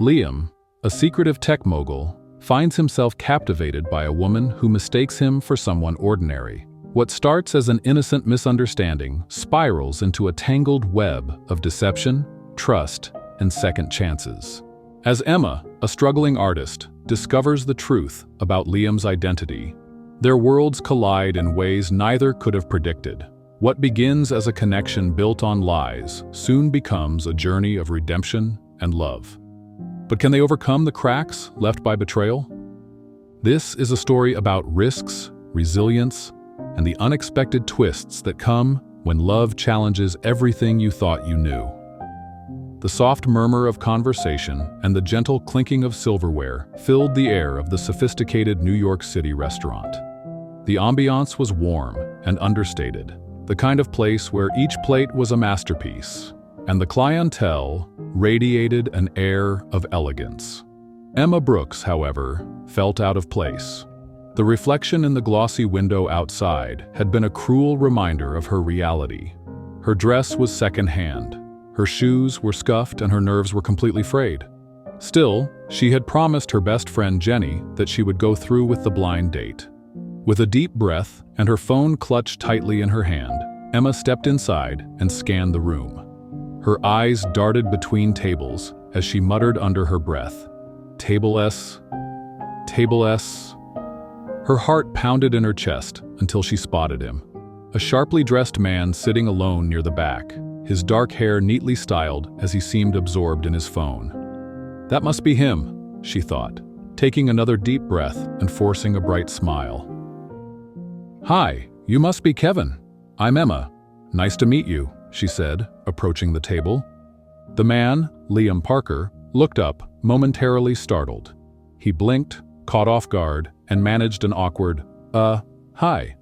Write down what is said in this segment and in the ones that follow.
Liam, a secretive tech mogul, finds himself captivated by a woman who mistakes him for someone ordinary. What starts as an innocent misunderstanding spirals into a tangled web of deception, trust, and second chances. As Emma, a struggling artist, discovers the truth about Liam's identity, their worlds collide in ways neither could have predicted. What begins as a connection built on lies soon becomes a journey of redemption and love. But can they overcome the cracks left by betrayal? This is a story about risks, resilience, and the unexpected twists that come when love challenges everything you thought you knew. The soft murmur of conversation and the gentle clinking of silverware filled the air of the sophisticated New York City restaurant. The ambiance was warm and understated, the kind of place where each plate was a masterpiece, and the clientele radiated an air of elegance. Emma Brooks, however, felt out of place. The reflection in the glossy window outside had been a cruel reminder of her reality. Her dress was secondhand, her shoes were scuffed, and her nerves were completely frayed. Still, she had promised her best friend Jenny that she would go through with the blind date. With a deep breath and her phone clutched tightly in her hand, Emma stepped inside and scanned the room. Her eyes darted between tables as she muttered under her breath, "Table S, Table S." Her heart pounded in her chest until she spotted him. A sharply dressed man sitting alone near the back, his dark hair neatly styled as he seemed absorbed in his phone. That must be him, she thought, taking another deep breath and forcing a bright smile. "Hi, you must be Kevin. I'm Emma. Nice to meet you," she said, approaching the table. The man, Liam Parker, looked up, momentarily startled. He blinked, caught off guard, and managed an awkward, hi.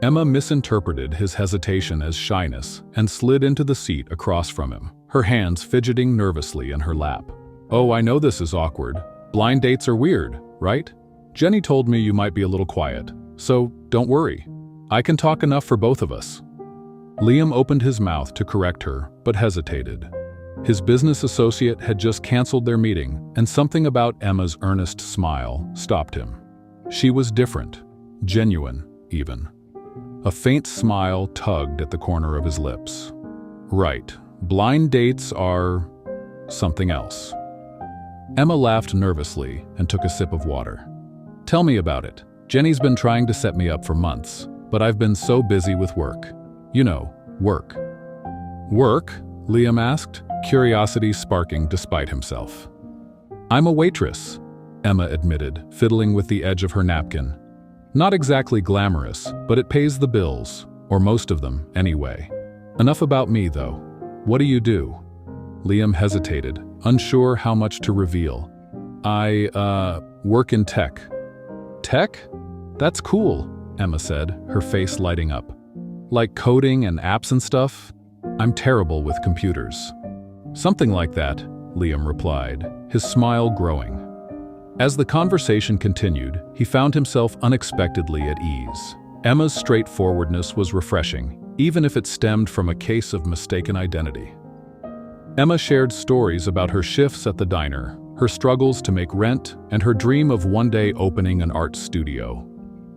Emma misinterpreted his hesitation as shyness and slid into the seat across from him, her hands fidgeting nervously in her lap. "Oh, I know this is awkward. Blind dates are weird, right? Jenny told me you might be a little quiet, so don't worry. I can talk enough for both of us." Liam opened his mouth to correct her, but hesitated. His business associate had just canceled their meeting, and something about Emma's earnest smile stopped him. She was different, genuine, even. A faint smile tugged at the corner of his lips. Right, blind dates are something else. Emma laughed nervously and took a sip of water. "Tell me about it. Jenny's been trying to set me up for months, but I've been so busy with work. You know, work." "Work?" Liam asked, curiosity sparking despite himself. "I'm a waitress," Emma admitted, fiddling with the edge of her napkin. "Not exactly glamorous, but it pays the bills, or most of them, anyway. Enough about me, though. What do you do?" Liam hesitated, unsure how much to reveal. I work in tech." "Tech? That's cool," Emma said, her face lighting up. "Like coding and apps and stuff? I'm terrible with computers." "Something like that," Liam replied, his smile growing. As the conversation continued, he found himself unexpectedly at ease. Emma's straightforwardness was refreshing, even if it stemmed from a case of mistaken identity. Emma shared stories about her shifts at the diner, her struggles to make rent, and her dream of one day opening an art studio.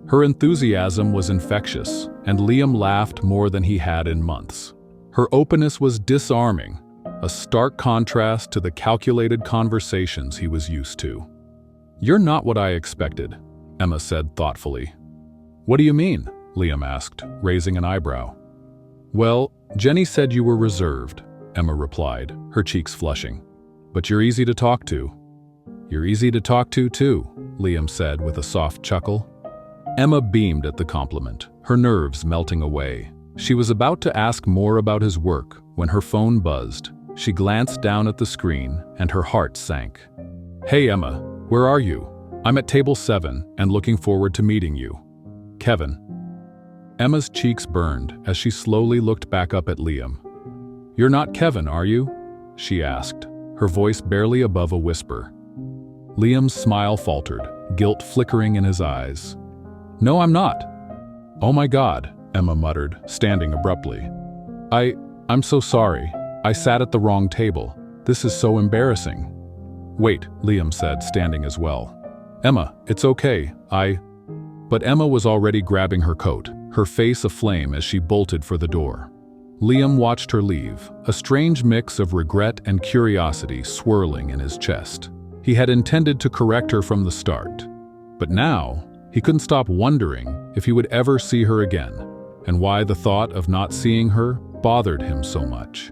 Her enthusiasm was infectious, and Liam laughed more than he had in months. Her openness was disarming, a stark contrast to the calculated conversations he was used to. "You're not what I expected," Emma said thoughtfully. "What do you mean?" Liam asked, raising an eyebrow. "Well, Jenny said you were reserved," Emma replied, her cheeks flushing. "But you're easy to talk to." "You're easy to talk to, too," Liam said with a soft chuckle. Emma beamed at the compliment, her nerves melting away. She was about to ask more about his work when her phone buzzed. She glanced down at the screen and her heart sank. "Hey Emma, where are you? I'm at table 7 and looking forward to meeting you. Kevin." Emma's cheeks burned as she slowly looked back up at Liam. "You're not Kevin, are you?" she asked, her voice barely above a whisper. Liam's smile faltered, guilt flickering in his eyes. "No, I'm not." "Oh my God," Emma muttered, standing abruptly. I'm so sorry. I sat at the wrong table. This is so embarrassing." Wait, Liam said, standing as well. Emma, it's okay, But Emma was already grabbing her coat, her face aflame as she bolted for the door. Liam watched her leave, a strange mix of regret and curiosity swirling in his chest. He had intended to correct her from the start, but now he couldn't stop wondering if he would ever see her again, and why the thought of not seeing her bothered him so much.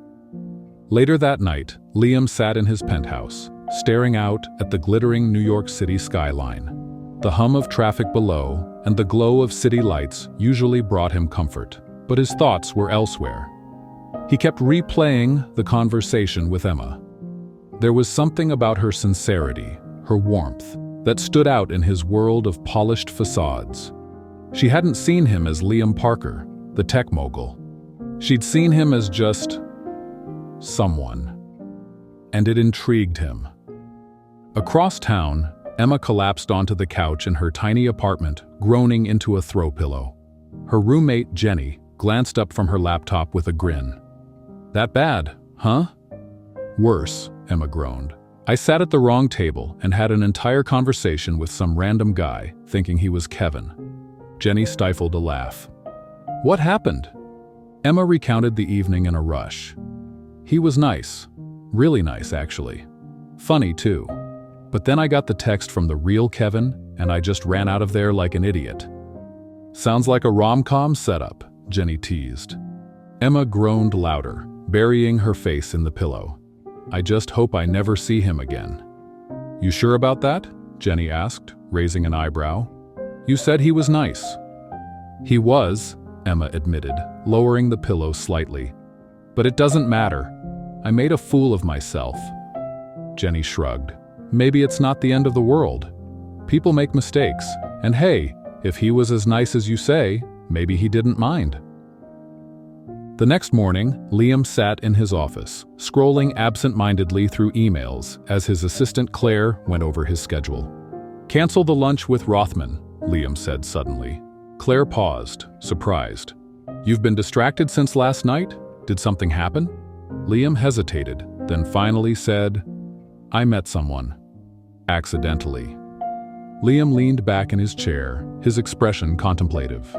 Later that night, Liam sat in his penthouse, staring out at the glittering New York City skyline. The hum of traffic below and the glow of city lights usually brought him comfort, but his thoughts were elsewhere. He kept replaying the conversation with Emma. There was something about her sincerity, her warmth, that stood out in his world of polished facades. She hadn't seen him as Liam Parker, the tech mogul. She'd seen him as just someone, and it intrigued him. Across town, Emma collapsed onto the couch in her tiny apartment, groaning into a throw pillow. Her roommate, Jenny, glanced up from her laptop with a grin. That bad, huh? Worse, Emma groaned. I sat at the wrong table and had an entire conversation with some random guy, thinking he was Kevin. Jenny stifled a laugh. What happened? Emma recounted the evening in a rush. He was nice. Really nice, actually. Funny, too. But then I got the text from the real Kevin, and I just ran out of there like an idiot. Sounds like a rom-com setup, Jenny teased. Emma groaned louder, burying her face in the pillow. I just hope I never see him again. You sure about that? Jenny asked, raising an eyebrow. You said he was nice. He was, Emma admitted, lowering the pillow slightly. But it doesn't matter. I made a fool of myself. Jenny shrugged. Maybe it's not the end of the world. People make mistakes, and hey, if he was as nice as you say, maybe he didn't mind. The next morning, Liam sat in his office, scrolling absent-mindedly through emails as his assistant Claire went over his schedule. Cancel the lunch with Rothman, Liam said suddenly. Claire paused, surprised. You've been distracted since last night? Did something happen? Liam hesitated, then finally said, I met someone. Accidentally. Liam leaned back in his chair, his expression contemplative.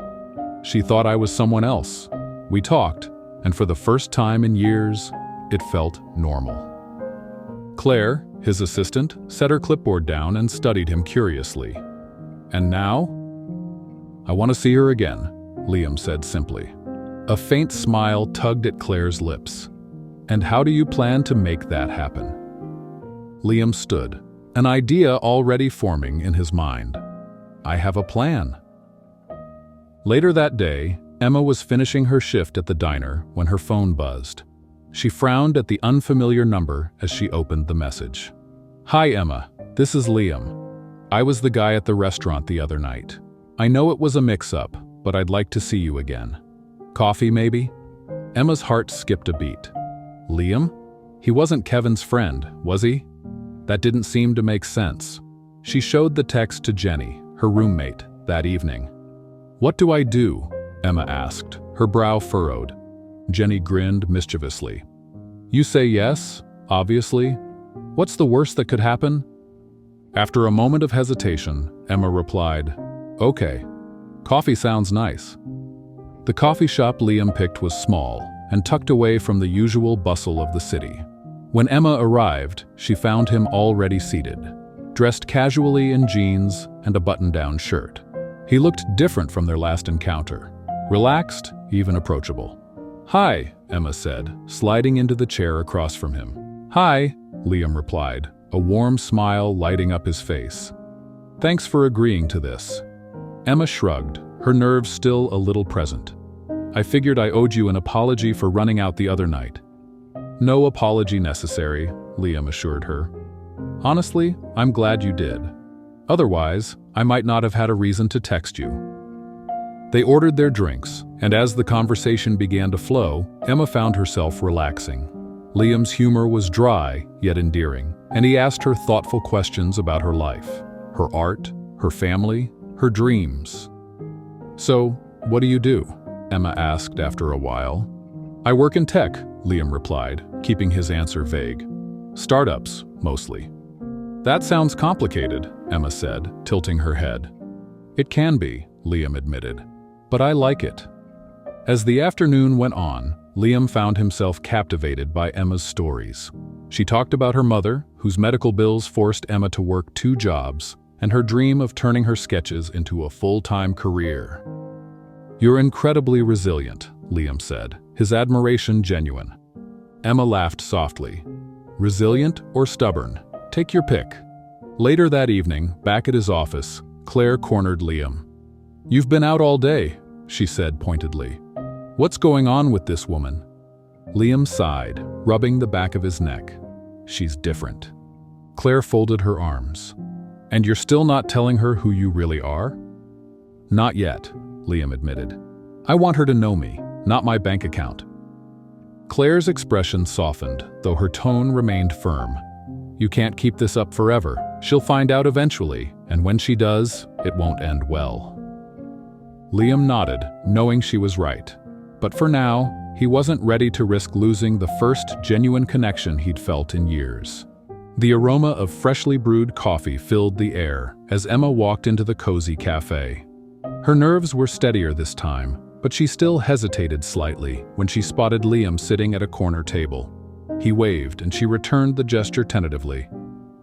She thought I was someone else. We talked, and for the first time in years, it felt normal. Claire, his assistant, set her clipboard down and studied him curiously. And now? I want to see her again, Liam said simply. A faint smile tugged at Claire's lips. And how do you plan to make that happen? Liam stood, an idea already forming in his mind. I have a plan. Later that day, Emma was finishing her shift at the diner when her phone buzzed. She frowned at the unfamiliar number as she opened the message. Hi Emma, this is Liam. I was the guy at the restaurant the other night. I know it was a mix-up, but I'd like to see you again. Coffee, maybe? Emma's heart skipped a beat. Liam? He wasn't Kevin's friend, was he? That didn't seem to make sense. She showed the text to Jenny, her roommate, that evening. What do I do? Emma asked, her brow furrowed. Jenny grinned mischievously. You say yes, obviously. What's the worst that could happen? After a moment of hesitation, Emma replied, Okay, coffee sounds nice. The coffee shop Liam picked was small and tucked away from the usual bustle of the city. When Emma arrived, she found him already seated, dressed casually in jeans and a button-down shirt. He looked different from their last encounter, relaxed, even approachable. Hi, Emma said, sliding into the chair across from him. Hi, Liam replied, a warm smile lighting up his face. Thanks for agreeing to this. Emma shrugged, her nerves still a little present. I figured I owed you an apology for running out the other night. No apology necessary, Liam assured her. Honestly, I'm glad you did. Otherwise, I might not have had a reason to text you. They ordered their drinks, and as the conversation began to flow, Emma found herself relaxing. Liam's humor was dry, yet endearing, and he asked her thoughtful questions about her life, her art, her family, her dreams. So, what do you do? Emma asked after a while. I work in tech, Liam replied, keeping his answer vague. Startups, mostly. That sounds complicated, Emma said, tilting her head. It can be, Liam admitted, but I like it. As the afternoon went on, Liam found himself captivated by Emma's stories. She talked about her mother, whose medical bills forced Emma to work 2 jobs, and her dream of turning her sketches into a full-time career. "You're incredibly resilient," Liam said, his admiration genuine. Emma laughed softly. "Resilient or stubborn? Take your pick." Later that evening, back at his office, Claire cornered Liam. "You've been out all day," she said pointedly. "What's going on with this woman?" Liam sighed, rubbing the back of his neck. "She's different." Claire folded her arms. "And you're still not telling her who you really are?" "Not yet," Liam admitted. "I want her to know me, not my bank account." Claire's expression softened, though her tone remained firm. "You can't keep this up forever. She'll find out eventually, and when she does, it won't end well." Liam nodded, knowing she was right. But for now, he wasn't ready to risk losing the first genuine connection he'd felt in years. The aroma of freshly brewed coffee filled the air as Emma walked into the cozy cafe. Her nerves were steadier this time, but she still hesitated slightly when she spotted Liam sitting at a corner table. He waved, and she returned the gesture tentatively.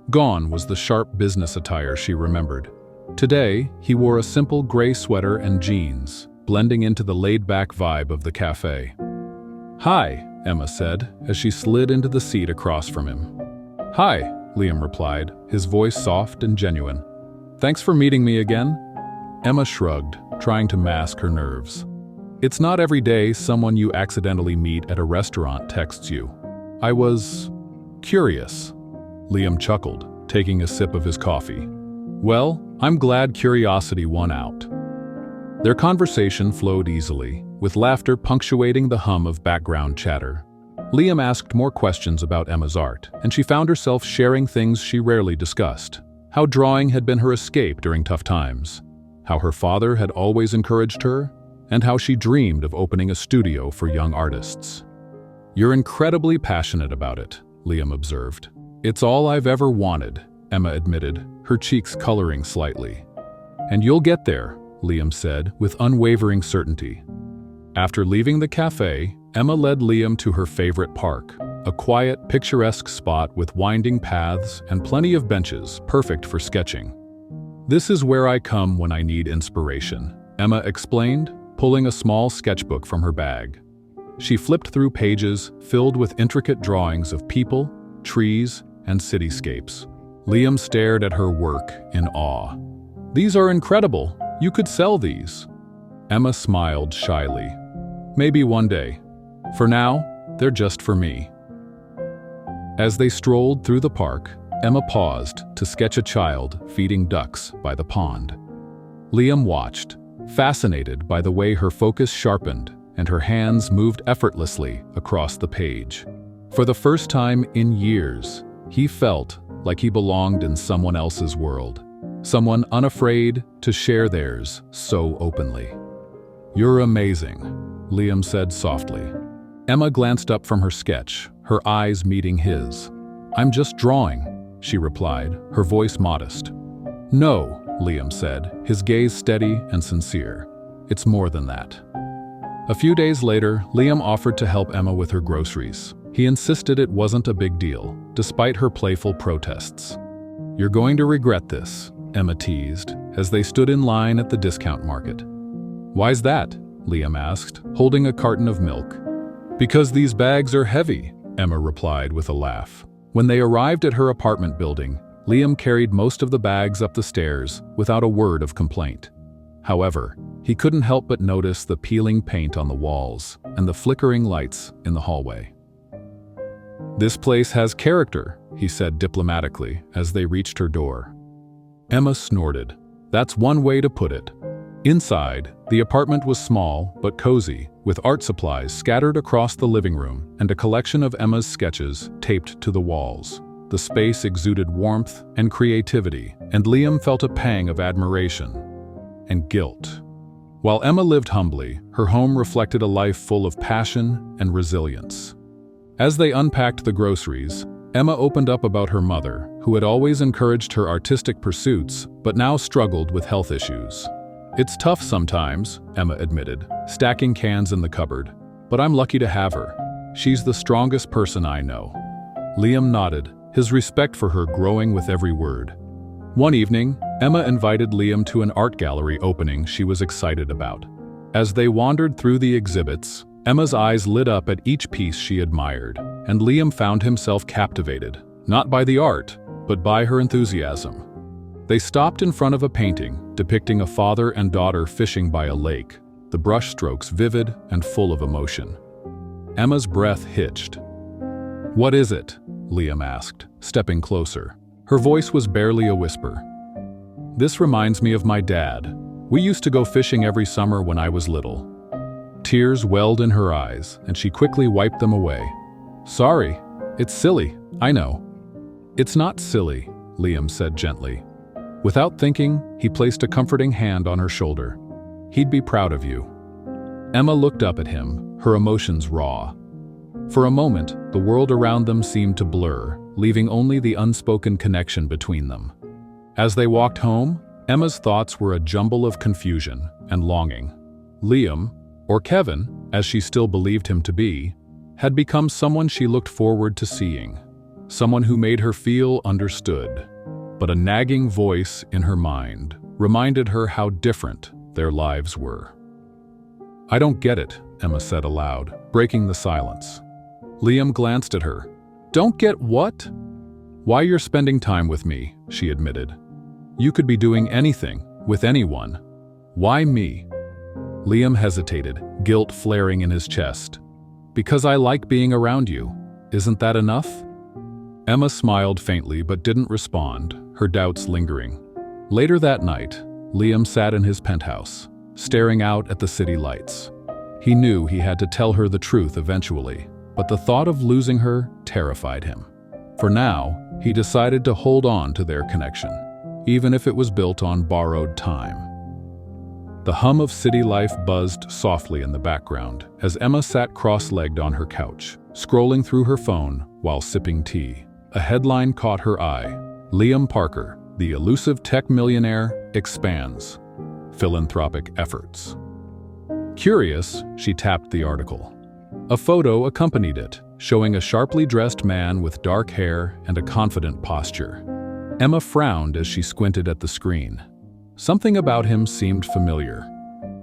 Gone was the sharp business attire she remembered. Today, he wore a simple gray sweater and jeans, blending into the laid-back vibe of the cafe. "Hi," Emma said, as she slid into the seat across from him. "Hi," Liam replied, his voice soft and genuine. "Thanks for meeting me again." Emma shrugged, trying to mask her nerves. "It's not every day someone you accidentally meet at a restaurant texts you. I was curious." Liam chuckled, taking a sip of his coffee. "Well, I'm glad curiosity won out." Their conversation flowed easily, with laughter punctuating the hum of background chatter. Liam asked more questions about Emma's art, and she found herself sharing things she rarely discussed. How drawing had been her escape during tough times, how her father had always encouraged her, and how she dreamed of opening a studio for young artists. "You're incredibly passionate about it," Liam observed. "It's all I've ever wanted," Emma admitted, her cheeks coloring slightly. "And you'll get there," Liam said with unwavering certainty. After leaving the cafe, Emma led Liam to her favorite park, a quiet, picturesque spot with winding paths and plenty of benches, perfect for sketching. "This is where I come when I need inspiration," Emma explained, pulling a small sketchbook from her bag. She flipped through pages filled with intricate drawings of people, trees, and cityscapes. Liam stared at her work in awe. "These are incredible. You could sell these." Emma smiled shyly. "Maybe one day. For now, they're just for me." As they strolled through the park, Emma paused to sketch a child feeding ducks by the pond. Liam watched, fascinated by the way her focus sharpened and her hands moved effortlessly across the page. For the first time in years, he felt like he belonged in someone else's world, someone unafraid to share theirs so openly. "You're amazing," Liam said softly. Emma glanced up from her sketch, her eyes meeting his. "I'm just drawing," she replied, her voice modest. "No," Liam said, his gaze steady and sincere. "It's more than that." A few days later, Liam offered to help Emma with her groceries. He insisted it wasn't a big deal, despite her playful protests. "You're going to regret this," Emma teased, as they stood in line at the discount market. "Why's that?" Liam asked, holding a carton of milk. "Because these bags are heavy," Emma replied with a laugh. When they arrived at her apartment building, Liam carried most of the bags up the stairs without a word of complaint. However, he couldn't help but notice the peeling paint on the walls and the flickering lights in the hallway. "This place has character," he said diplomatically as they reached her door. Emma snorted. "That's one way to put it." Inside, the apartment was small but cozy, with art supplies scattered across the living room and a collection of Emma's sketches taped to the walls. The space exuded warmth and creativity, and Liam felt a pang of admiration and guilt. While Emma lived humbly, her home reflected a life full of passion and resilience. As they unpacked the groceries, Emma opened up about her mother who had always encouraged her artistic pursuits but now struggled with health issues. "It's tough sometimes," Emma admitted, stacking cans in the cupboard, "but I'm lucky to have her. She's the strongest person I know." Liam nodded, his respect for her growing with every word. One evening, Emma invited Liam to an art gallery opening she was excited about. As they wandered through the exhibits, Emma's eyes lit up at each piece she admired, and Liam found himself captivated, not by the art, but by her enthusiasm. They stopped in front of a painting depicting a father and daughter fishing by a lake, the brushstrokes vivid and full of emotion. Emma's breath hitched. "What is it?" Liam asked, stepping closer. Her voice was barely a whisper. "This reminds me of my dad. We used to go fishing every summer when I was little." Tears welled in her eyes, and she quickly wiped them away. "Sorry, it's silly, I know." "It's not silly," Liam said gently. Without thinking, he placed a comforting hand on her shoulder. "He'd be proud of you." Emma looked up at him, her emotions raw. For a moment, the world around them seemed to blur, leaving only the unspoken connection between them. As they walked home, Emma's thoughts were a jumble of confusion and longing. Liam, or Kevin, as she still believed him to be, had become someone she looked forward to seeing, someone who made her feel understood. But a nagging voice in her mind reminded her how different their lives were. "I don't get it," Emma said aloud, breaking the silence. Liam glanced at her. "Don't get what?" "Why you're spending time with me," she admitted. "You could be doing anything, with anyone. Why me?" Liam hesitated, guilt flaring in his chest. "Because I like being around you. Isn't that enough?" Emma smiled faintly but didn't respond, her doubts lingering. Later that night, Liam sat in his penthouse, staring out at the city lights. He knew he had to tell her the truth eventually, but the thought of losing her terrified him. For now, he decided to hold on to their connection, even if it was built on borrowed time. The hum of city life buzzed softly in the background as Emma sat cross-legged on her couch, scrolling through her phone while sipping tea. A headline caught her eye. "Liam Parker, the elusive tech millionaire, expands philanthropic efforts." Curious, she tapped the article. A photo accompanied it, showing a sharply dressed man with dark hair and a confident posture. Emma frowned as she squinted at the screen. Something about him seemed familiar.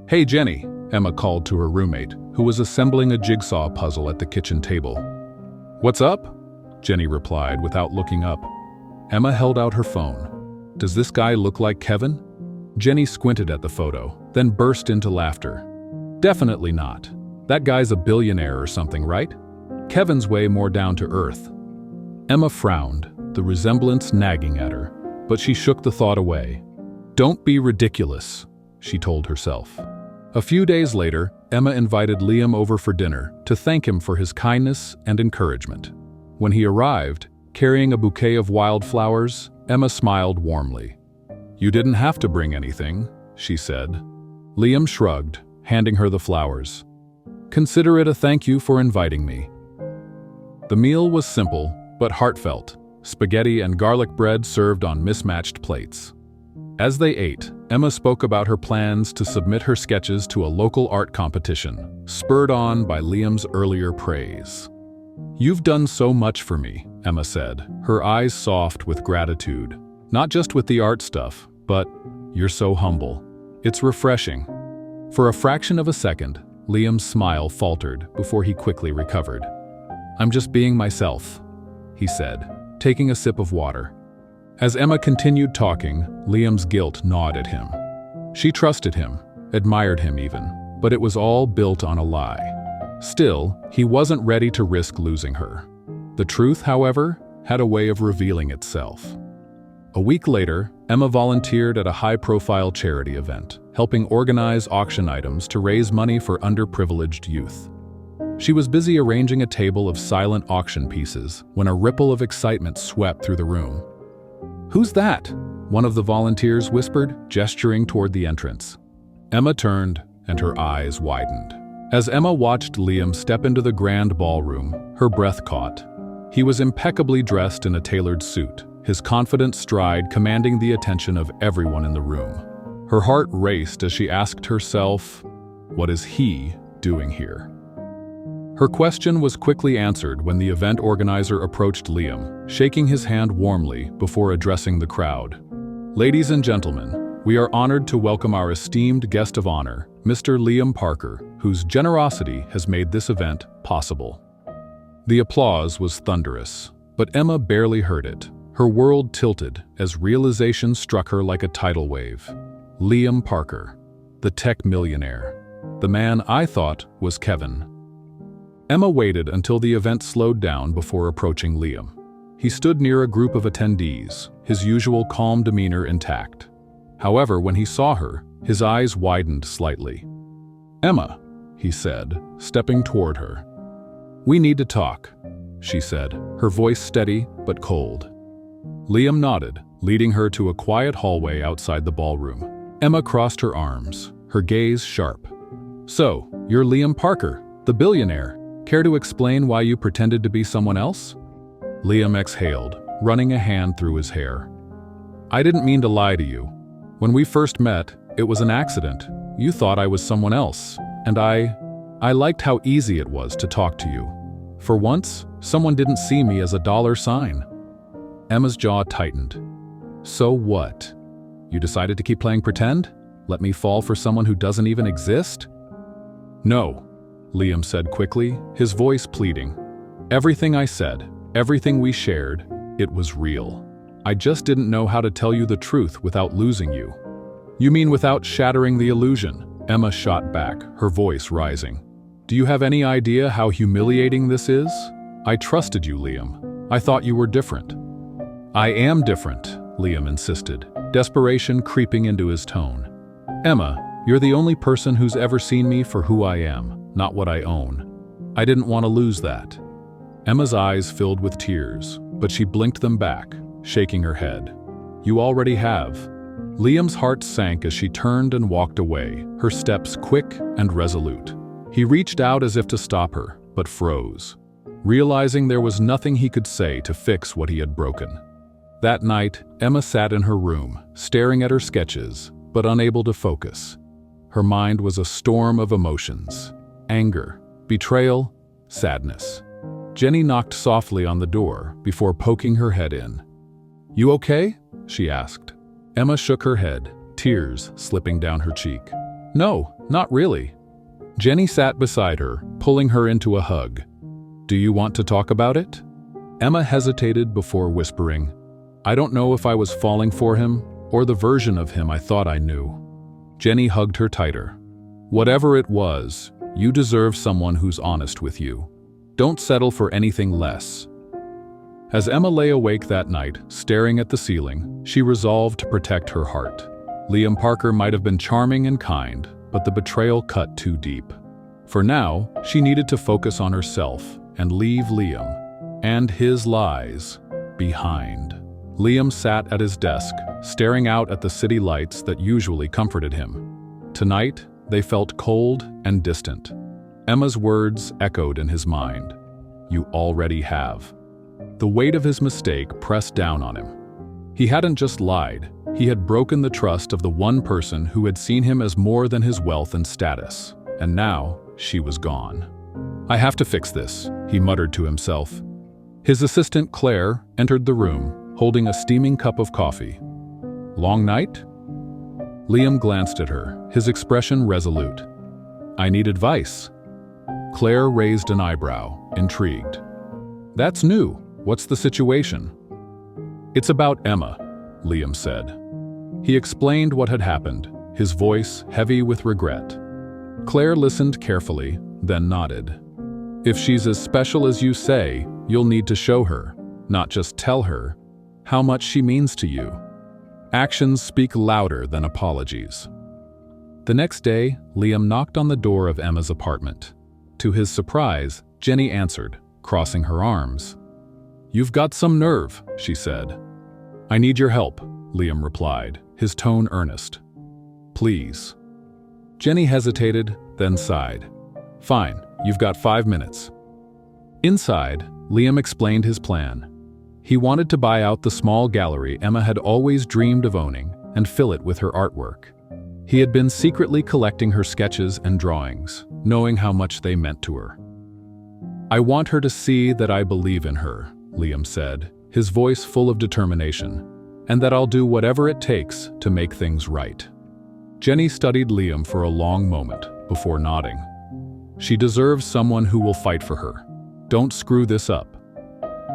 "Hey, Jenny," Emma called to her roommate, who was assembling a jigsaw puzzle at the kitchen table. "What's up?" Jenny replied without looking up. Emma held out her phone. "Does this guy look like Kevin?" Jenny squinted at the photo, then burst into laughter. "Definitely not. That guy's a billionaire or something, right? Kevin's way more down to earth." Emma frowned, the resemblance nagging at her, but she shook the thought away. "Don't be ridiculous," she told herself. A few days later, Emma invited Liam over for dinner to thank him for his kindness and encouragement. When he arrived, carrying a bouquet of wildflowers, Emma smiled warmly. "You didn't have to bring anything," she said. Liam shrugged, handing her the flowers. "Consider it a thank you for inviting me." The meal was simple, but heartfelt. Spaghetti and garlic bread served on mismatched plates. As they ate, Emma spoke about her plans to submit her sketches to a local art competition, spurred on by Liam's earlier praise. "You've done so much for me," Emma said, her eyes soft with gratitude. "Not just with the art stuff, but you're so humble. It's refreshing." For a fraction of a second, Liam's smile faltered before he quickly recovered. "I'm just being myself," he said, taking a sip of water. As Emma continued talking, Liam's guilt gnawed at him. She trusted him, admired him even, but it was all built on a lie. Still, he wasn't ready to risk losing her. The truth, however, had a way of revealing itself. A week later, Emma volunteered at a high-profile charity event, helping organize auction items to raise money for underprivileged youth. She was busy arranging a table of silent auction pieces when a ripple of excitement swept through the room. "Who's that?" one of the volunteers whispered, gesturing toward the entrance. Emma turned, and her eyes widened. As Emma watched Liam step into the grand ballroom, her breath caught. He was impeccably dressed in a tailored suit, his confident stride commanding the attention of everyone in the room. Her heart raced as she asked herself, what is he doing here? Her question was quickly answered when the event organizer approached Liam, shaking his hand warmly before addressing the crowd. Ladies and gentlemen, we are honored to welcome our esteemed guest of honor, Mr. Liam Parker, whose generosity has made this event possible. The applause was thunderous, but Emma barely heard it. Her world tilted as realization struck her like a tidal wave. Liam Parker, the tech millionaire, the man I thought was Kevin. Emma waited until the event slowed down before approaching Liam. He stood near a group of attendees, his usual calm demeanor intact. However, when he saw her, his eyes widened slightly. "Emma," he said, stepping toward her. "We need to talk," she said, her voice steady but cold. Liam nodded, leading her to a quiet hallway outside the ballroom. Emma crossed her arms, her gaze sharp. "So, you're Liam Parker, the billionaire. Care to explain why you pretended to be someone else?" Liam exhaled, running a hand through his hair. "I didn't mean to lie to you. When we first met, it was an accident. You thought I was someone else, and I liked how easy it was to talk to you. For once, someone didn't see me as a dollar sign." Emma's jaw tightened. "So what? You decided to keep playing pretend? Let me fall for someone who doesn't even exist?" "No," Liam said quickly, his voice pleading. "Everything I said, everything we shared, it was real. I just didn't know how to tell you the truth without losing you." "You mean without shattering the illusion?" Emma shot back, her voice rising. "Do you have any idea how humiliating this is? I trusted you, Liam. I thought you were different." "I am different," Liam insisted, desperation creeping into his tone. "Emma, you're the only person who's ever seen me for who I am, not what I own. I didn't want to lose that." Emma's eyes filled with tears, but she blinked them back, shaking her head. "You already have." Liam's heart sank as she turned and walked away, her steps quick and resolute. He reached out as if to stop her, but froze, realizing there was nothing he could say to fix what he had broken. That night, Emma sat in her room, staring at her sketches, but unable to focus. Her mind was a storm of emotions: anger, betrayal, sadness. Jenny knocked softly on the door before poking her head in. "You okay?" she asked. Emma shook her head, tears slipping down her cheek. "No, not really." Jenny sat beside her, pulling her into a hug. "Do you want to talk about it?" Emma hesitated before whispering, "I don't know if I was falling for him or the version of him I thought I knew." Jenny hugged her tighter. "Whatever it was, you deserve someone who's honest with you. Don't settle for anything less." As Emma lay awake that night, staring at the ceiling, she resolved to protect her heart. Liam Parker might have been charming and kind, but the betrayal cut too deep. For now, she needed to focus on herself and leave Liam and his lies behind. Liam sat at his desk, staring out at the city lights that usually comforted him. Tonight, they felt cold and distant. Emma's words echoed in his mind. "You already have." The weight of his mistake pressed down on him. He hadn't just lied, he had broken the trust of the one person who had seen him as more than his wealth and status, and now she was gone. "I have to fix this," he muttered to himself. His assistant Claire entered the room, holding a steaming cup of coffee. "Long night?" Liam glanced at her, his expression resolute. "I need advice." Claire raised an eyebrow, intrigued. "That's new. What's the situation?" "It's about Emma," Liam said. He explained what had happened, his voice heavy with regret. Claire listened carefully, then nodded. "If she's as special as you say, you'll need to show her, not just tell her, how much she means to you. Actions speak louder than apologies." The next day, Liam knocked on the door of Emma's apartment. To his surprise, Jenny answered, crossing her arms. "You've got some nerve," she said. "I need your help," Liam replied, his tone earnest. "Please." Jenny hesitated, then sighed. "Fine, you've got 5 minutes." Inside, Liam explained his plan. He wanted to buy out the small gallery Emma had always dreamed of owning and fill it with her artwork. He had been secretly collecting her sketches and drawings, knowing how much they meant to her. "I want her to see that I believe in her," Liam said, his voice full of determination, "and that I'll do whatever it takes to make things right." Jenny studied Liam for a long moment before nodding. "She deserves someone who will fight for her. Don't screw this up."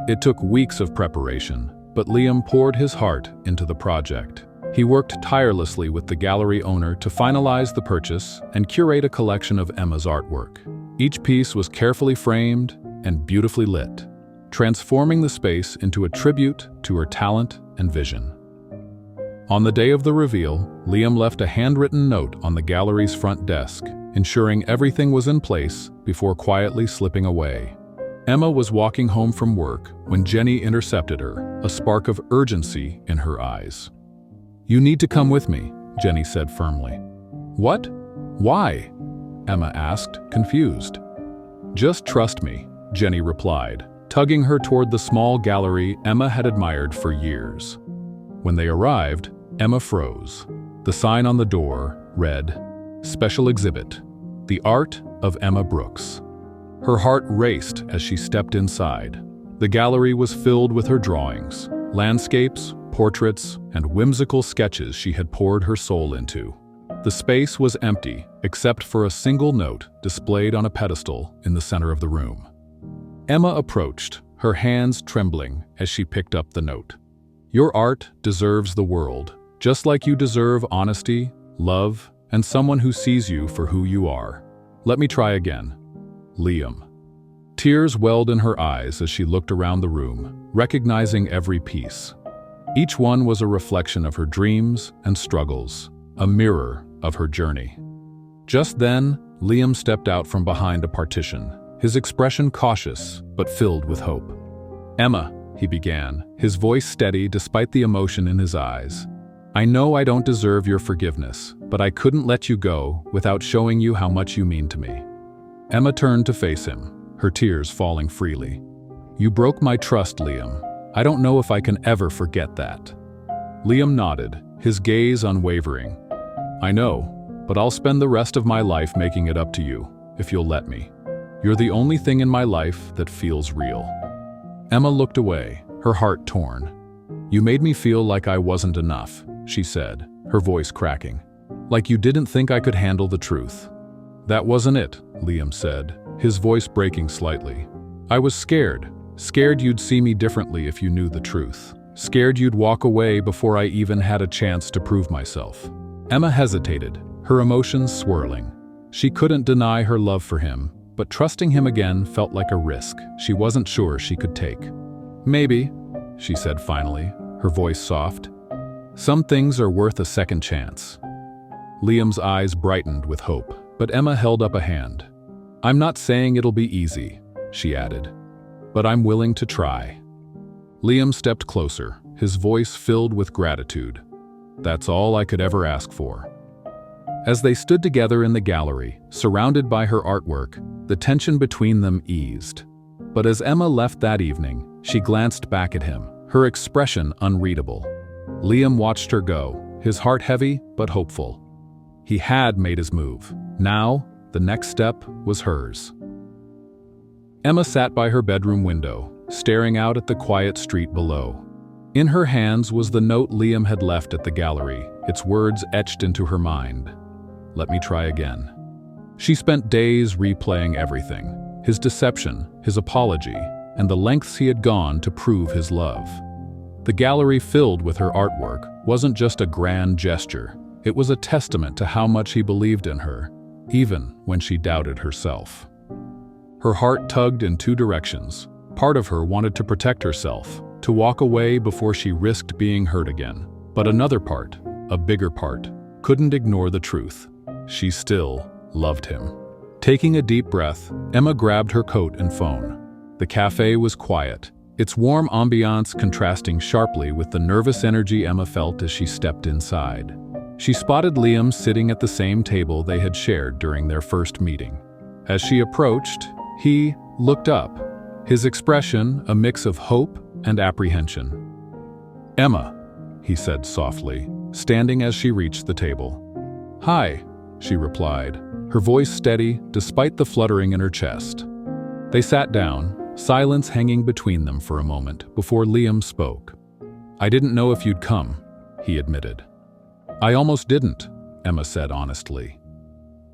It took weeks of preparation, but Liam poured his heart into the project. He worked tirelessly with the gallery owner to finalize the purchase and curate a collection of Emma's artwork. Each piece was carefully framed and beautifully lit, transforming the space into a tribute to her talent and vision. On the day of the reveal, Liam left a handwritten note on the gallery's front desk, ensuring everything was in place before quietly slipping away. Emma was walking home from work when Jenny intercepted her, a spark of urgency in her eyes. "You need to come with me," Jenny said firmly. "What? Why?" Emma asked, confused. "Just trust me," Jenny replied, tugging her toward the small gallery Emma had admired for years. When they arrived, Emma froze. The sign on the door read, "Special Exhibit, The Art of Emma Brooks." Her heart raced as she stepped inside. The gallery was filled with her drawings, landscapes, portraits, and whimsical sketches she had poured her soul into. The space was empty, except for a single note displayed on a pedestal in the center of the room. Emma approached, her hands trembling as she picked up the note. "Your art deserves the world, just like you deserve honesty, love, and someone who sees you for who you are. Let me try again. Liam." Tears welled in her eyes as she looked around the room, recognizing every piece. Each one was a reflection of her dreams and struggles, a mirror of her journey. Just then, Liam stepped out from behind a partition, his expression cautious but filled with hope. "Emma," he began, his voice steady despite the emotion in his eyes. "I know I don't deserve your forgiveness, but I couldn't let you go without showing you how much you mean to me." Emma turned to face him, her tears falling freely. "You broke my trust, Liam. I don't know if I can ever forget that." Liam nodded, his gaze unwavering. "I know, but I'll spend the rest of my life making it up to you, if you'll let me. You're the only thing in my life that feels real." Emma looked away, her heart torn. "You made me feel like I wasn't enough," she said, her voice cracking. "Like you didn't think I could handle the truth." "That wasn't it," Liam said, his voice breaking slightly. "I was scared you'd see me differently if you knew the truth. Scared you'd walk away before I even had a chance to prove myself." Emma hesitated, her emotions swirling. She couldn't deny her love for him, but trusting him again felt like a risk she wasn't sure she could take. "Maybe," she said finally, her voice soft. "Some things are worth a second chance." Liam's eyes brightened with hope, but Emma held up a hand. "I'm not saying it'll be easy," she added, "but I'm willing to try." Liam stepped closer, his voice filled with gratitude. "That's all I could ever ask for." As they stood together in the gallery, surrounded by her artwork, the tension between them eased. But as Emma left that evening, she glanced back at him, her expression unreadable. Liam watched her go, his heart heavy but hopeful. He had made his move. Now, the next step was hers. Emma sat by her bedroom window, staring out at the quiet street below. In her hands was the note Liam had left at the gallery, its words etched into her mind. "Let me try again." She spent days replaying everything, his deception, his apology, and the lengths he had gone to prove his love. The gallery filled with her artwork wasn't just a grand gesture, it was a testament to how much he believed in her, even when she doubted herself. Her heart tugged in two directions. Part of her wanted to protect herself, to walk away before she risked being hurt again. But another part, a bigger part, couldn't ignore the truth. She still loved him. Taking a deep breath, Emma grabbed her coat and phone. The cafe was quiet, its warm ambiance contrasting sharply with the nervous energy Emma felt as she stepped inside. She spotted Liam sitting at the same table they had shared during their first meeting. As she approached, he looked up, his expression a mix of hope and apprehension. "Emma," he said softly, standing as she reached the table. "Hi," she replied, her voice steady despite the fluttering in her chest. They sat down, silence hanging between them for a moment before Liam spoke. "I didn't know if you'd come," he admitted. "I almost didn't," Emma said honestly.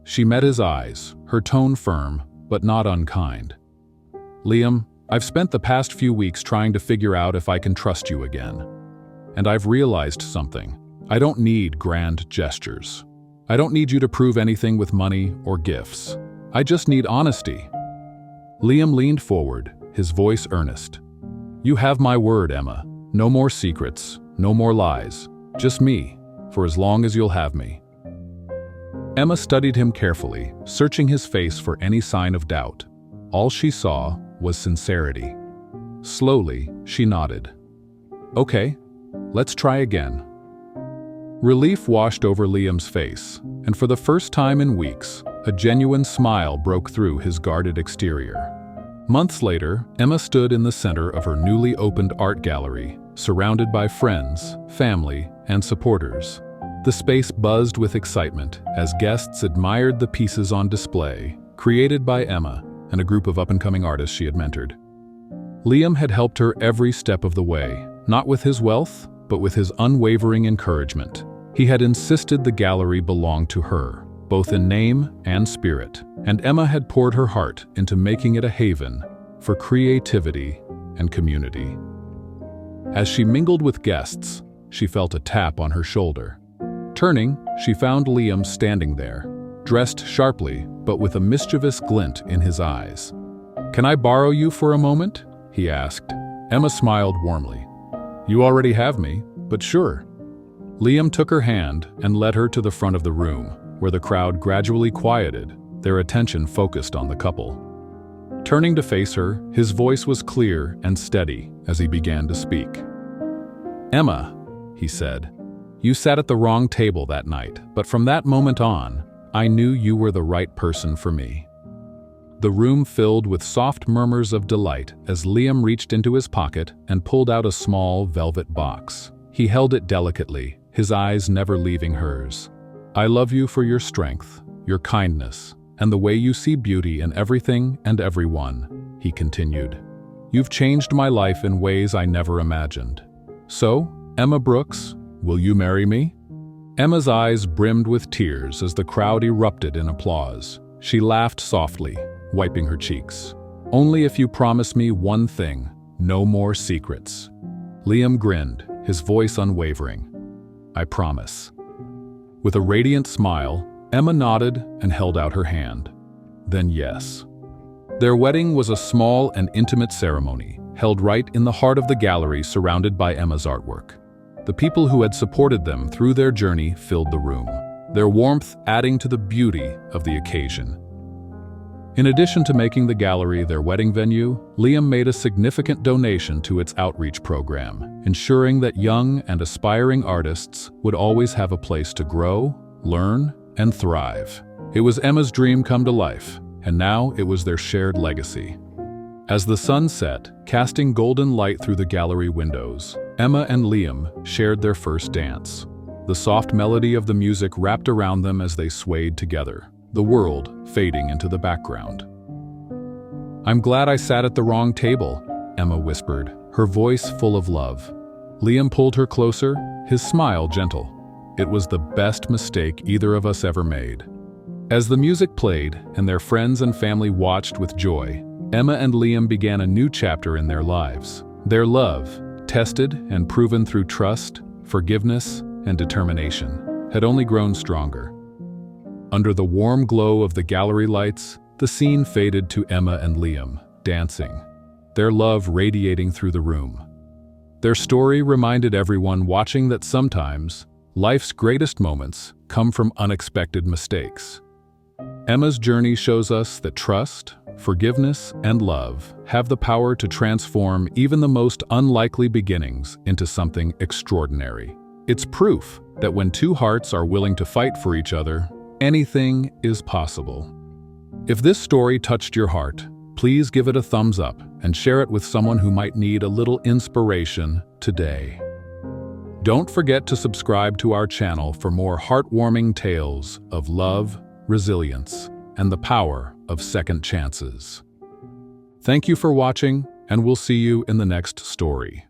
She met his eyes, her tone firm, but not unkind. "Liam, I've spent the past few weeks trying to figure out if I can trust you again. And I've realized something. I don't need grand gestures. I don't need you to prove anything with money or gifts. I just need honesty." Liam leaned forward, his voice earnest. "You have my word, Emma. No more secrets, no more lies. Just me, for as long as you'll have me." Emma studied him carefully, searching his face for any sign of doubt. All she saw was sincerity. Slowly, she nodded. "Okay, let's try again." Relief washed over Liam's face, and for the first time in weeks, a genuine smile broke through his guarded exterior. Months later, Emma stood in the center of her newly opened art gallery, surrounded by friends, family, and supporters. The space buzzed with excitement as guests admired the pieces on display, created by Emma and a group of up-and-coming artists she had mentored. Liam had helped her every step of the way, not with his wealth, but with his unwavering encouragement. He had insisted the gallery belonged to her, both in name and spirit, and Emma had poured her heart into making it a haven for creativity and community. As she mingled with guests, she felt a tap on her shoulder. Turning, she found Liam standing there, dressed sharply but with a mischievous glint in his eyes. "Can I borrow you for a moment?" he asked. Emma smiled warmly. "You already have me, but sure." Liam took her hand and led her to the front of the room, where the crowd gradually quieted, their attention focused on the couple. Turning to face her, his voice was clear and steady as he began to speak. "Emma," he said, "you sat at the wrong table that night, but from that moment on, I knew you were the right person for me." The room filled with soft murmurs of delight as Liam reached into his pocket and pulled out a small velvet box. He held it delicately, his eyes never leaving hers. "I love you for your strength, your kindness, and the way you see beauty in everything and everyone," he continued. "You've changed my life in ways I never imagined. So, Emma Brooks, will you marry me?" Emma's eyes brimmed with tears as the crowd erupted in applause. She laughed softly, wiping her cheeks. "Only if you promise me one thing, no more secrets." Liam grinned, his voice unwavering. "I promise." With a radiant smile, Emma nodded and held out her hand. Then yes. Their wedding was a small and intimate ceremony, held right in the heart of the gallery surrounded by Emma's artwork. The people who had supported them through their journey filled the room, their warmth adding to the beauty of the occasion. In addition to making the gallery their wedding venue, Liam made a significant donation to its outreach program, ensuring that young and aspiring artists would always have a place to grow, learn, and thrive. It was Emma's dream come to life, and now it was their shared legacy. As the sun set, casting golden light through the gallery windows, Emma and Liam shared their first dance. The soft melody of the music wrapped around them as they swayed together, the world fading into the background. "I'm glad I sat at the wrong table," Emma whispered, her voice full of love. Liam pulled her closer, his smile gentle. "It was the best mistake either of us ever made." As the music played and their friends and family watched with joy, Emma and Liam began a new chapter in their lives. Their love, tested and proven through trust, forgiveness, and determination, had only grown stronger. Under the warm glow of the gallery lights, the scene faded to Emma and Liam, dancing, their love radiating through the room. Their story reminded everyone watching that sometimes, life's greatest moments come from unexpected mistakes. Emma's journey shows us that trust, forgiveness, and love have the power to transform even the most unlikely beginnings into something extraordinary. It's proof that when two hearts are willing to fight for each other, anything is possible. If this story touched your heart, please give it a thumbs up and share it with someone who might need a little inspiration today. Don't forget to subscribe to our channel for more heartwarming tales of love, resilience, and the power of second chances. Thank you for watching, and we'll see you in the next story.